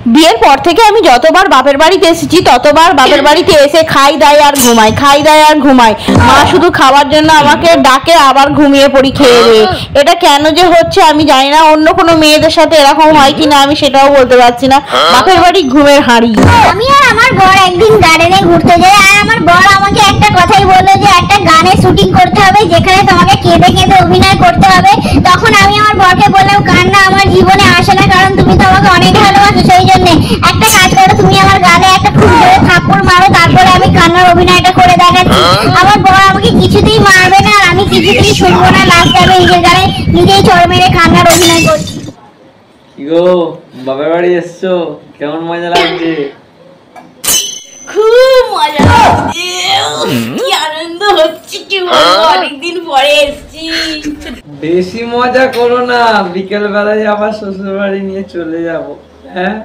বিয়ের পর থেকে আমি যতবার বাপের বাড়িতে এসেছি ততবার বাপের বাড়িতে এসে খাই দাই আর ঘুমাই, খাই দাই আর ঘুমাই। মা শুধু খাওয়ার জন্য আমাকে ডাকে, আবার ঘুমিয়ে পড়ি খেয়ে দিয়ে। এটা কেন যে হচ্ছে আমি জানি না। অন্য কোনো মেয়েদের সাথে এরকম হয় কিনা আমি সেটাও বলতে পারছি না। বাপের বাড়ি ঘুমের হাঁড়ি। আমি আর আমার বর একদিন গার্ডেনে ঘুরতে যাই, আর আমার বর আমাকে একটা কথাই বললো যে একটা গানের শুটিং করতে হবে যেখানে তোমাকে কেঁদে কেঁদে অভিনয় করতে হবে। তখন আমি আমার বরকে বললাম, কান্না আমার জীবনে আসে না, কারণ তুমি তো আমাকে অনেক ভালোবাসো। সেই জন্য একটা কাজ করো, তুমি আমার গালে একটা খুব জোরে থাপ্পড় মারো, তারপরে আমি কান্নার অভিনয়টা করে দেখাচ্ছি। আমার বর আমাকে কিছুতেই মারবে না, আর আমি কিছুতেই শুনবো না। লাস্টে আমি নিজের গালে নিজেই চড় মেরে কান্নার অভিনয় করছি। কি গো, বাবার বাড়ি এসছো? কেমন মজা লাগছে? খুব মজা লাগছে, কি আনন্দ হচ্ছে, কি বলবো, অনেকদিন পরে এসেছি। বেশি মজা করো না, বিকেল বেলায় আবার শ্বশুর বাড়ি নিয়ে চলে যাবো। হ্যাঁ